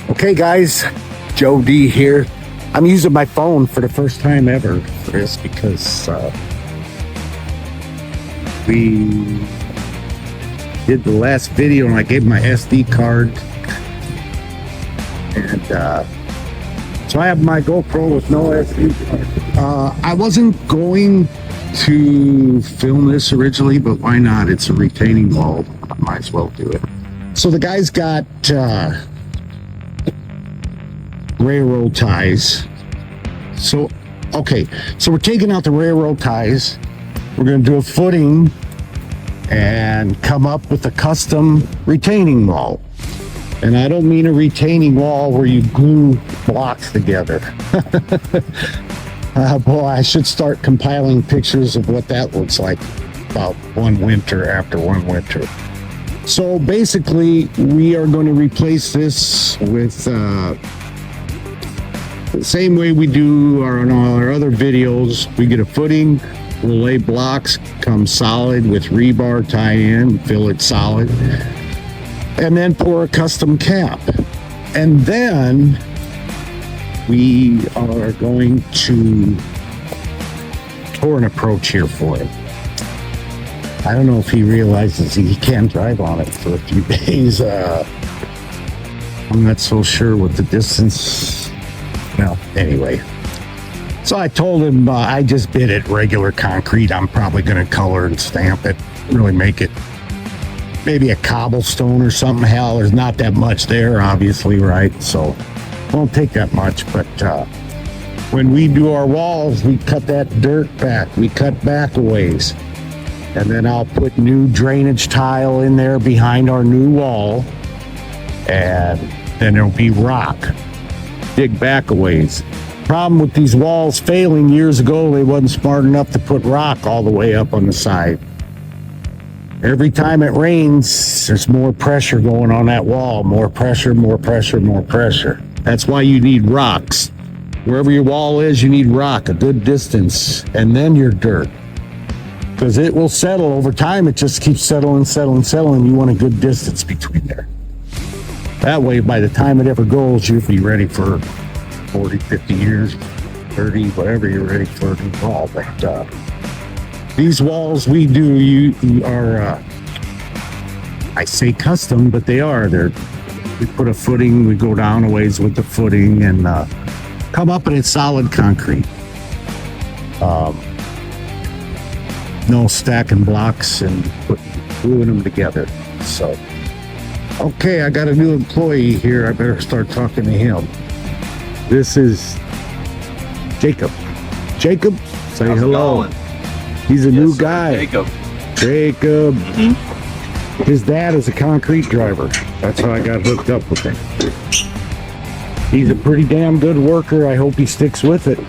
Okay guys, Joe D here. I'm using my phone for the first time ever for this because we did the last video and I gave my SD card, and so I have my GoPro with no SD card. I wasn't going to film this originally, but why not? It's a retaining wall. I might as well do it. So the guy's got railroad ties. So we're taking out the railroad ties. We're going to do a footing and come up with a custom retaining wall. And I don't mean a retaining wall where you glue blocks together. Boy, I should start compiling pictures of what that looks like about one winter after one winter. So basically, we are going to replace this with the same way we do on our other videos. We get a footing, we'll lay blocks, come solid with rebar tie in, fill it solid, and then pour a custom cap. And then we are going to tour an approach here for him. I don't know if he realizes he can't drive on it for a few days. I'm not so sure what the distance. Well, anyway. So I told him I just bid it regular concrete. I'm probably going to color and stamp it, really make it maybe a cobblestone or something. Hell, there's not that much there, obviously, right? So it won't take that much. But when we do our walls, we cut that dirt back. We cut back a ways. And then I'll put new drainage tile in there behind our new wall. And then there'll be rock. Dig back a ways. Problem with these walls failing years ago, they wasn't smart enough to put rock all the way up on the side. Every time it rains, there's more pressure going on that wall. More pressure, more pressure, more pressure. That's why you need rocks. Wherever your wall is, you need rock, a good distance, and then your dirt. Because it will settle over time. It just keeps settling. You want a good distance between there. That way, by the time it ever goes, you'll be ready for 40, 50 years, 30, whatever you're ready for to wall. But these walls we do, you are, I say custom, but they are. We put a footing, we go down a ways with the footing and come up and it's solid concrete. No stacking blocks and gluing them together. So, okay, I got a new employee here. I better start talking to him. This is Jacob. Jacob, say How's hello. It going? He's a new guy. Jacob. Mm-hmm. His dad is a concrete driver. That's how I got hooked up with him. He's a pretty damn good worker. I hope he sticks with it.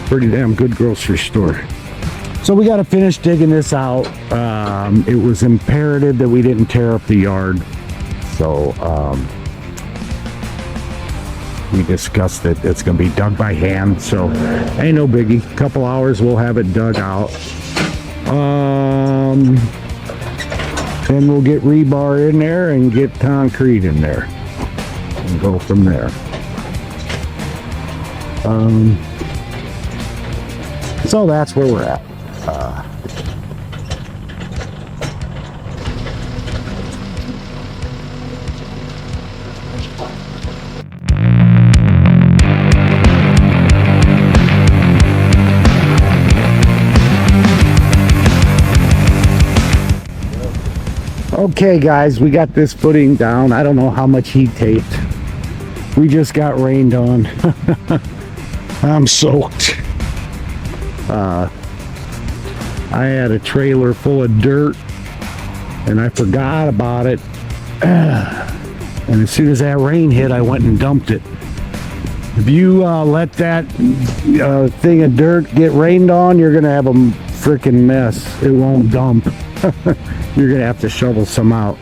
Pretty damn good grocery store. So we got to finish digging this out. It was imperative that we didn't tear up the yard. So we discussed it. It's going to be dug by hand. So ain't no biggie. Couple hours we'll have it dug out. Then we'll get rebar in there and get concrete in there. And go from there. So that's where we're at. Okay guys, we got this footing down. I don't know how much heat taped. We just got rained on. I'm soaked. I had a trailer full of dirt and I forgot about it. And as soon as that rain hit, I went and dumped it. If you let that thing of dirt get rained on, you're gonna have a freaking mess. It won't dump. You're gonna have to shovel some out.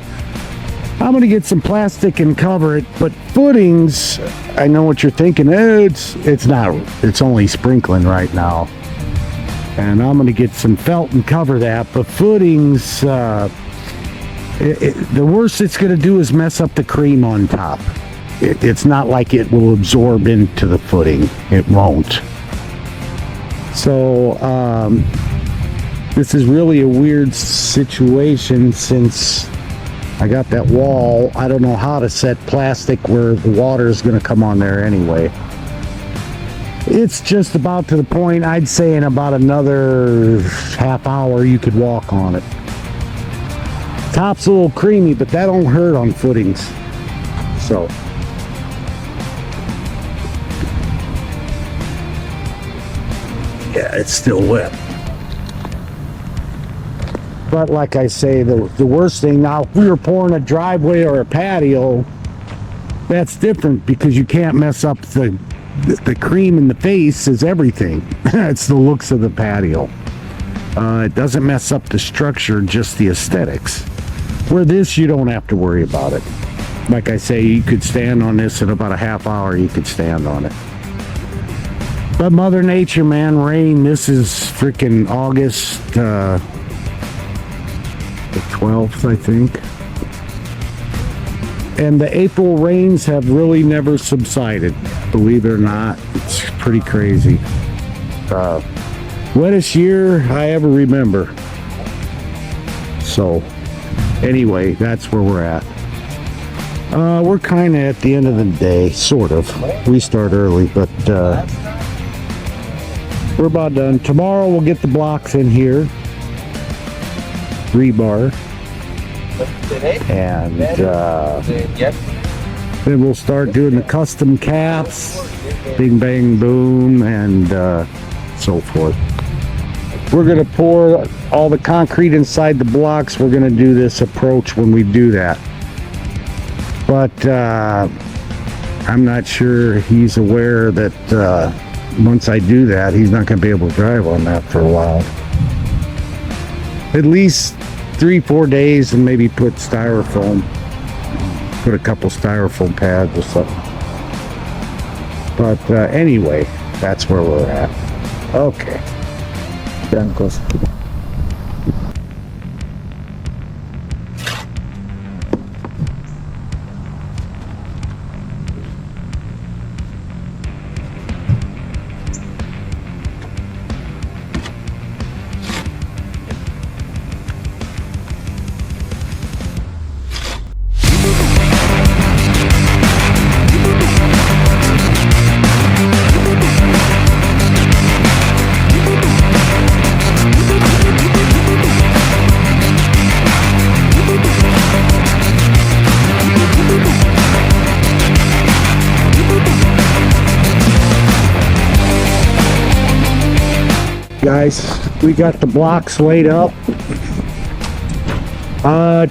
I'm gonna get some plastic and cover it, but footings, I know what you're thinking. It's not. It's only sprinkling right now. And I'm gonna get some felt and cover that. But footings, the worst it's gonna do is mess up the cream on top. it's not like it will absorb into the footing. It won't. So this is really a weird situation since I got that wall. I don't know how to set plastic where the water is going to come on there anyway. It's just about to the point, I'd say in about another half hour you could walk on it. Top's a little creamy, but that don't hurt on footings. So yeah, it's still wet. But like I say, the worst thing now, if we were pouring a driveway or a patio, that's different because you can't mess up the cream in the face is everything. It's the looks of the patio. It doesn't mess up the structure, just the aesthetics. Where this, you don't have to worry about it. Like I say, you could stand on this in about a half hour, you could stand on it. But Mother Nature, man, rain, this is freaking August the 12th, I think. And the April rains have really never subsided, believe it or not. It's pretty crazy. Wettest year I ever remember. So, anyway, that's where we're at. We're kind of at the end of the day, sort of. We start early, but we're about done. Tomorrow we'll get the blocks in here. Rebar. And then we'll start doing the custom caps, bing bang boom, and so forth. We're going to pour all the concrete inside the blocks. We're going to do this approach when we do that. But I'm not sure he's aware that once I do that, he's not going to be able to drive on that for a while. At least 3-4 days, and maybe put styrofoam, put a couple styrofoam pads or something. But anyway, that's where we're at. Okay. Down close. Guys, we got the blocks laid up.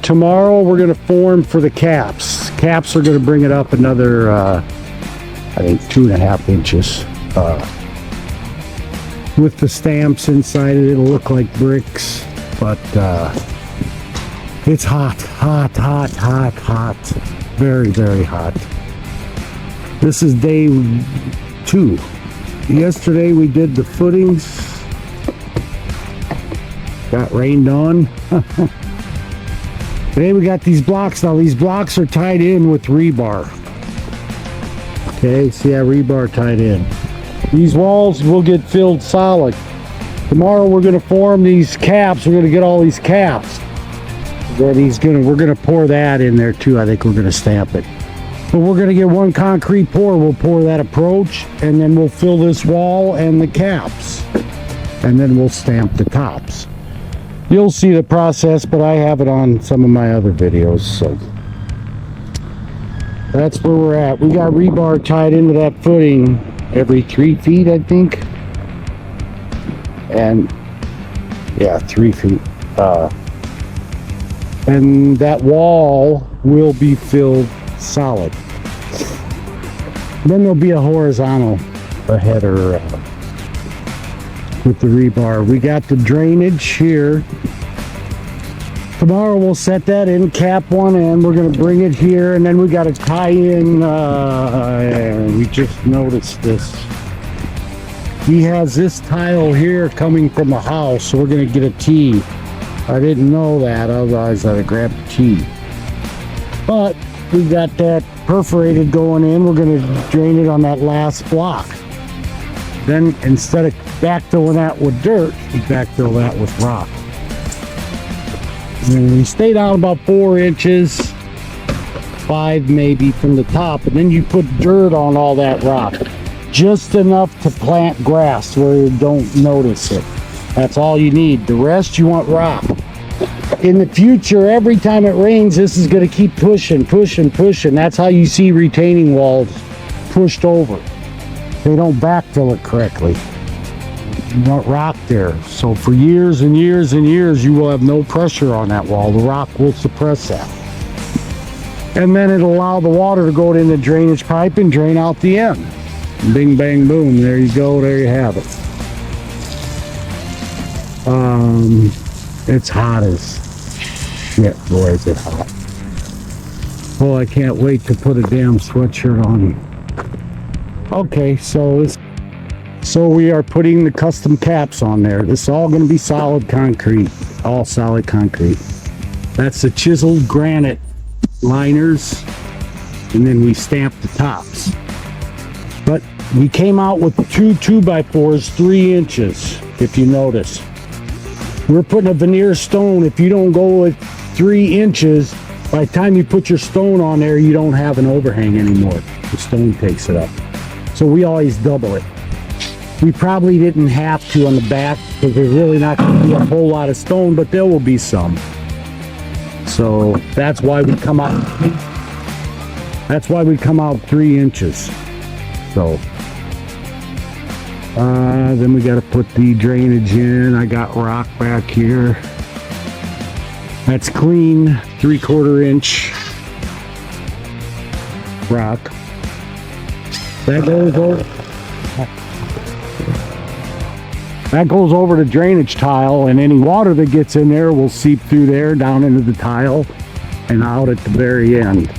Tomorrow we're going to form for the caps. Caps are going to bring it up another, I think 2.5 inches. With the stamps inside it, it'll look like bricks, but it's hot, hot, hot, hot, hot. Very, very hot. This is day 2. Yesterday we did the footings. Got rained on. Today we got these blocks. Now these blocks are tied in with rebar. Okay, see that rebar tied in. These walls will get filled solid. Tomorrow we're going to form these caps. We're going to get all these caps. Then we're going to pour that in there too. I think we're going to stamp it. But we're going to get one concrete pour. We'll pour that approach, and then we'll fill this wall and the caps. And then we'll stamp the tops. You'll see the process, but I have it on some of my other videos, so that's where we're at. We got rebar tied into that footing every 3 feet, I think. And yeah, 3 feet. And that wall will be filled solid. Then there'll be a horizontal header with the rebar. We got the drainage here. Tomorrow we'll set that in, cap one end. We're going to bring it here, and then we got to tie in, we just noticed this. He has this tile here coming from the house, so we're going to get a T. I didn't know that, otherwise I'd have grabbed a T. But we got that perforated going in, we're going to drain it on that last block. Then instead of backfilling that with dirt, we backfill that with rock. And we stay down about 4 inches, 5 maybe from the top, and then you put dirt on all that rock. Just enough to plant grass where you don't notice it. That's all you need. The rest you want rock. In the future, every time it rains, this is going to keep pushing. That's how you see retaining walls pushed over. They don't backfill it correctly. You want rock there. So for years and years and years, you will have no pressure on that wall. The rock will suppress that. And then it'll allow the water to go in the drainage pipe and drain out the end. Bing, bang, boom. There you go. There you have it. It's hot as shit. Boy, is it hot. Oh, I can't wait to put a damn sweatshirt on. Okay, so we are putting the custom caps on there. This is all going to be solid concrete. All solid concrete. That's the chiseled granite liners. And then we stamp the tops. But we came out with 2 2x4s, 3 inches, if you notice. We're putting a veneer stone. If you don't go with 3 inches, by the time you put your stone on there, you don't have an overhang anymore. The stone takes it up. So we always double it. We probably didn't have to on the back because there's really not going to be a whole lot of stone, but there will be some. So that's why we come out. That's why we come out 3 inches. So then we got to put the drainage in. I got rock back here. That's clean 3/4 inch rock. That goes over the drainage tile, and any water that gets in there will seep through there down into the tile and out at the very end.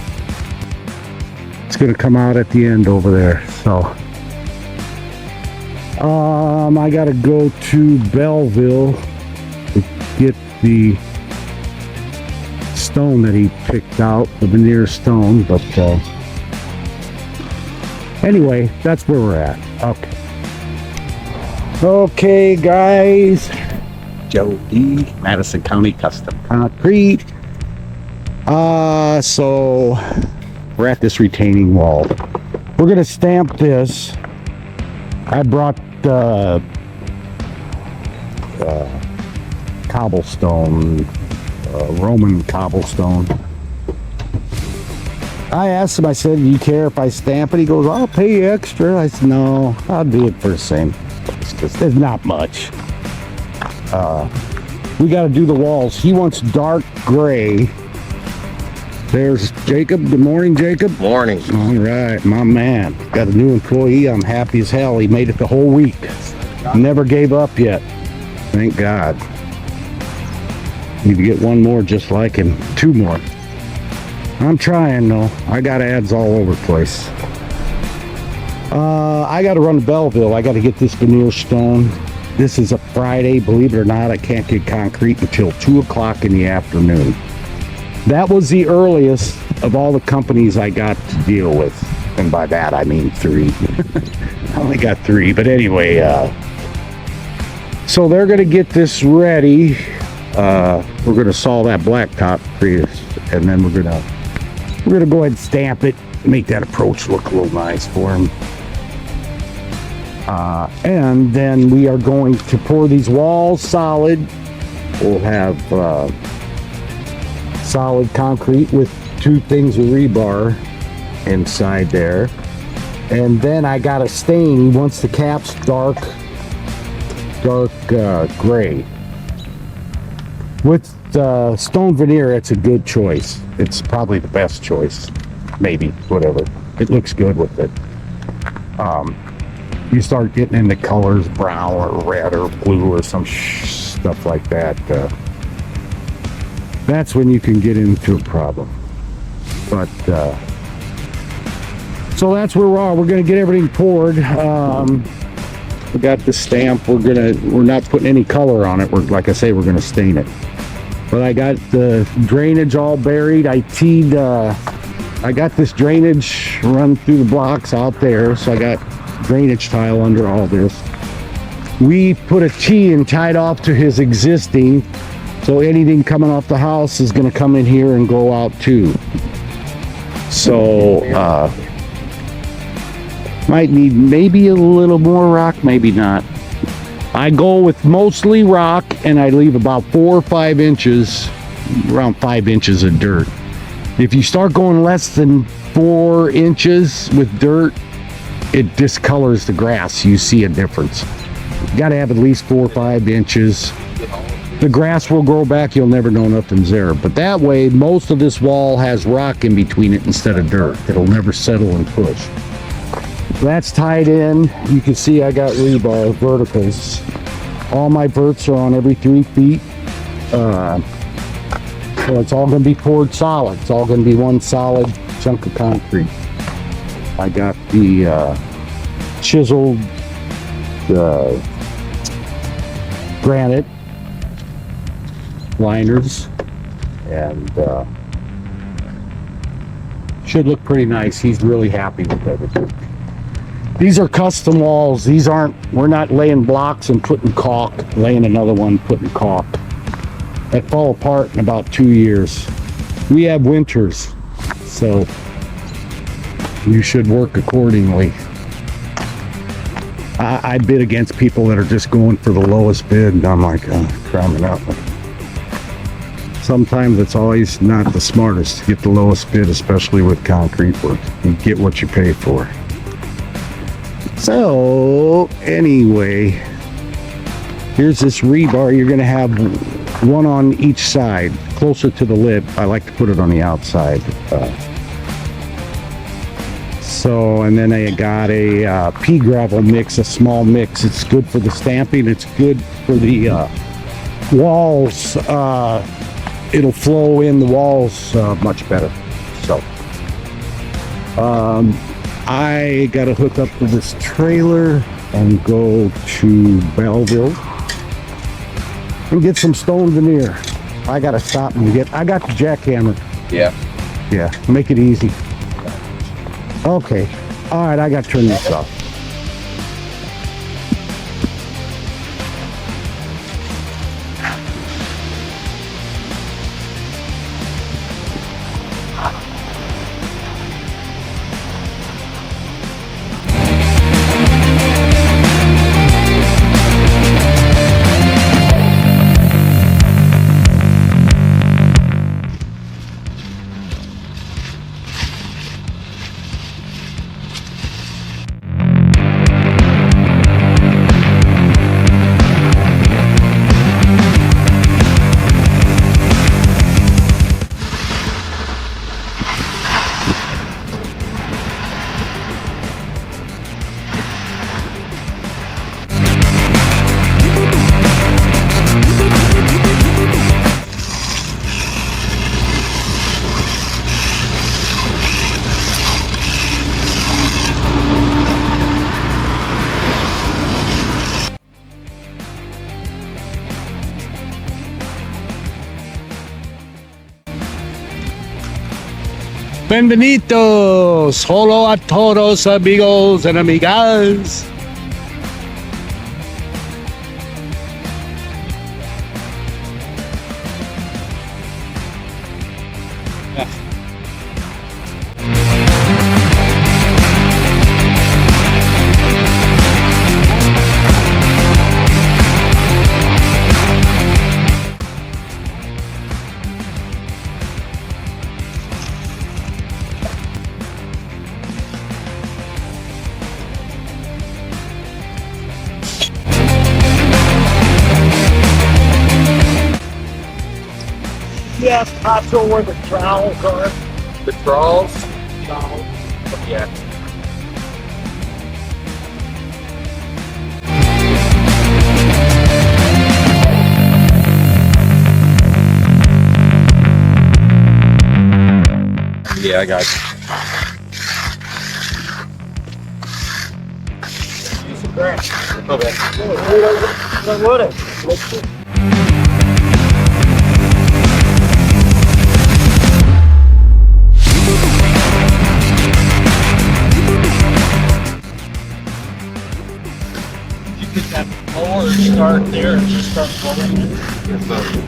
It's going to come out at the end over there. So I got to go to Belleville to get the stone that he picked out, the veneer stone, but anyway, that's where we're at. Okay guys, Joe D, Madison County Custom Concrete. So we're at this retaining wall. We're gonna stamp this. I brought cobblestone, Roman cobblestone. I asked him, I said, do you care if I stamp it? He goes, I'll pay you extra. I said, no, I'll do it for the same. There's not much. We got to do the walls. He wants dark gray. There's Jacob. Good morning, Jacob. Morning. All right, my man. Got a new employee. I'm happy as hell. He made it the whole week. Never gave up yet. Thank God. Need to get one more just like him. 2 more. I'm trying though. I got ads all over the place. I got to run to Belleville. I got to get this veneer stone. This is a Friday. Believe it or not, I can't get concrete until 2 o'clock in the afternoon. That was the earliest of all the companies I got to deal with. And by that, I mean 3. I only got 3. But anyway, so they're going to get this ready. We're going to saw that blacktop and then we're going to go ahead and stamp it, make that approach look a little nice for them. And then we are going to pour these walls solid. We'll have solid concrete with 2 things of rebar inside there. And then I got a stain. He wants the caps dark gray. With stone veneer, it's a good choice. It's probably the best choice. Maybe, whatever. It looks good with it. You start getting into colors, brown or red or blue or some stuff like that. That's when you can get into a problem. But so that's where we are. We're gonna get everything poured. We got the stamp. We're not putting any color on it. Like I say, we're gonna stain it. But I got the drainage all buried. I teed I got this drainage run through the blocks out there, so I got drainage tile under all this. We put a T and tied off to his existing, so anything coming off the house is going to come in here and go out too. So might need maybe a little more rock, maybe not. I go with mostly rock, and I leave about 4 or 5 inches, around 5 inches of dirt. If you start going less than 4 inches with dirt, it discolors the grass. You see a difference. You got to have at least 4 or 5 inches. The grass will grow back. You'll never know nothing's there. But that way, most of this wall has rock in between it instead of dirt. It'll never settle and push. That's tied in. You can see I got rebar verticals. All my verts are on every 3 feet. So it's all going to be poured solid. It's all going to be one solid chunk of concrete. I got the chiseled granite liners, and should look pretty nice. He's really happy with everything. These are custom walls. These aren't, we're not laying blocks and putting caulk, laying another one, putting caulk. That fall apart in about 2 years. We have winters, so you should work accordingly. I bid against people that are just going for the lowest bid, and I'm like, cramming up. Sometimes it's always not the smartest to get the lowest bid, especially with concrete work. You get what you pay for. So anyway, here's this rebar. You're going to have one on each side, closer to the lip. I like to put it on the outside. And then I got a pea gravel mix, a small mix. It's good for the stamping. It's good for the walls. It'll flow in the walls much better. So I got to hook up to this trailer and go to Belleville and get some stone veneer. I got to stop and I got the jackhammer. Yeah. Yeah, make it easy. Okay. All right, I got to turn this off. Bienvenidos, hola a todos amigos and amigas. Yes, not sure where the trowels are. The trawls? Trowels. Yeah. Yeah, I got you. Use some grass. Okay. What it? start there and just start pulling it. Yes, sir.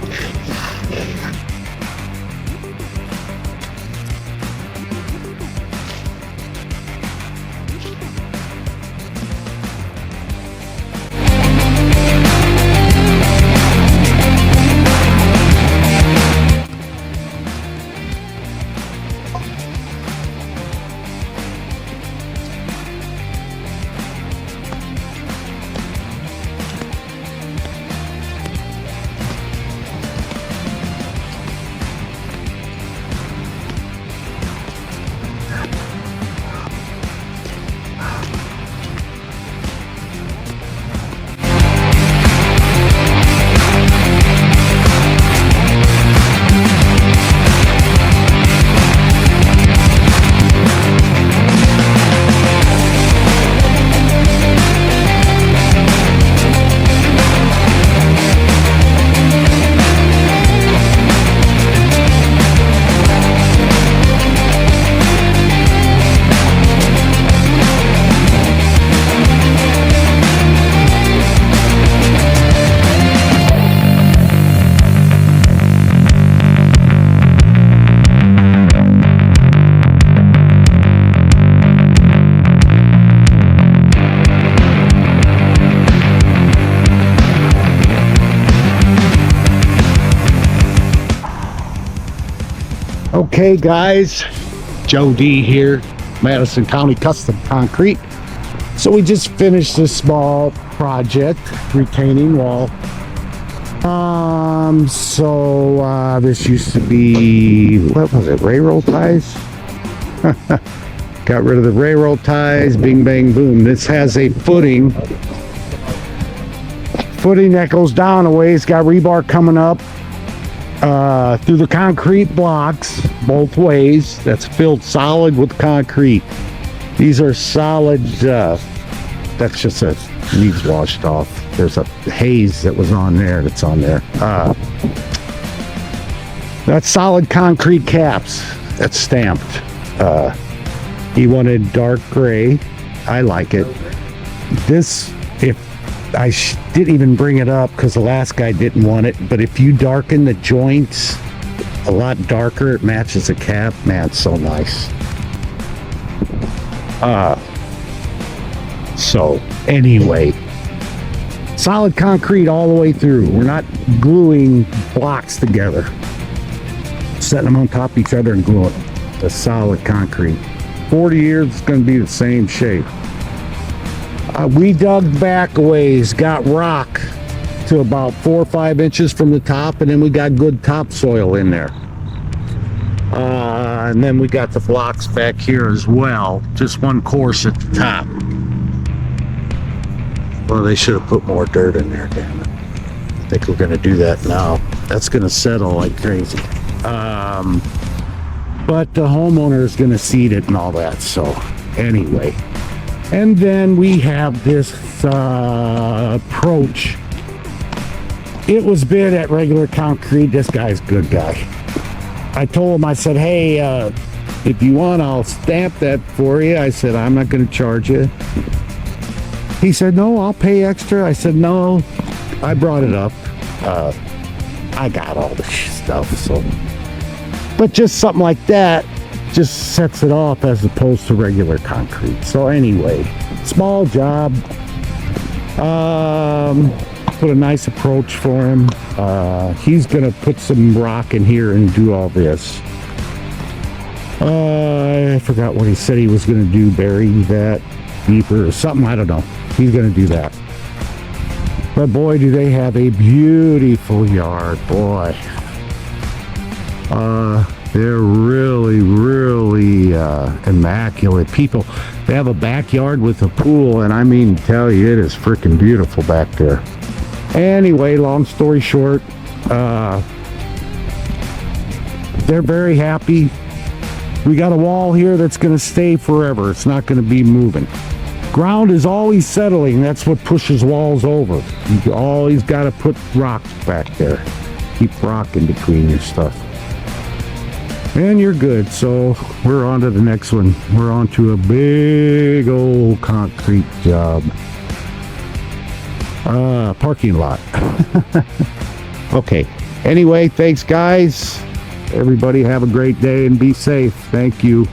Okay guys, Joe D here, Madison County Custom Concrete. So we just finished this small project, retaining wall. This used to be, what was it, railroad ties? Got rid of the railroad ties, bing bang boom. This has a footing that goes down a ways, got rebar coming up through the concrete blocks both ways. That's filled solid with concrete. These are solid, that's just a, needs washed off. There's a haze that was on there that's on there. That's solid concrete caps. That's stamped. He wanted dark gray. I like it. This, if I didn't even bring it up because the last guy didn't want it, but if you darken the joints a lot darker, it matches the cap. Man, it's so nice. So anyway, solid concrete all the way through. We're not gluing blocks together, setting them on top of each other and gluing them. The solid concrete. 40 years, it's going to be the same shape. We dug back a ways, got rock to about 4 or 5 inches from the top, and then we got good topsoil in there. And then we got the blocks back here as well, just one course at the top. Well, they should have put more dirt in there, damn it. I think we're going to do that now. That's going to settle like crazy. But the homeowner is going to seed it and all that, so anyway. And then we have this approach. It was bid at regular concrete. This guy's a good guy. I told him, I said, hey, if you want, I'll stamp that for you. I said, I'm not going to charge you. He said, no, I'll pay extra. I said, no, I brought it up. I got all the stuff, so. But just something like that just sets it off as opposed to regular concrete. So anyway, small job. Put a nice approach for him. He's gonna put some rock in here and do all this. I forgot what he said he was gonna do, bury that deeper or something, I don't know. He's gonna do that. But boy, do they have a beautiful yard, boy. They're really, really immaculate people. They have a backyard with a pool, and I mean, tell you, it is freaking beautiful back there. Anyway, long story short, they're very happy. We got a wall here that's going to stay forever. It's not going to be moving. Ground is always settling. That's what pushes walls over. You always got to put rocks back there. Keep rock in between your stuff. And you're good. So we're on to the next one. We're on to a big old concrete job. parking lot. Okay. Anyway, thanks guys. Everybody have a great day and be safe. Thank you.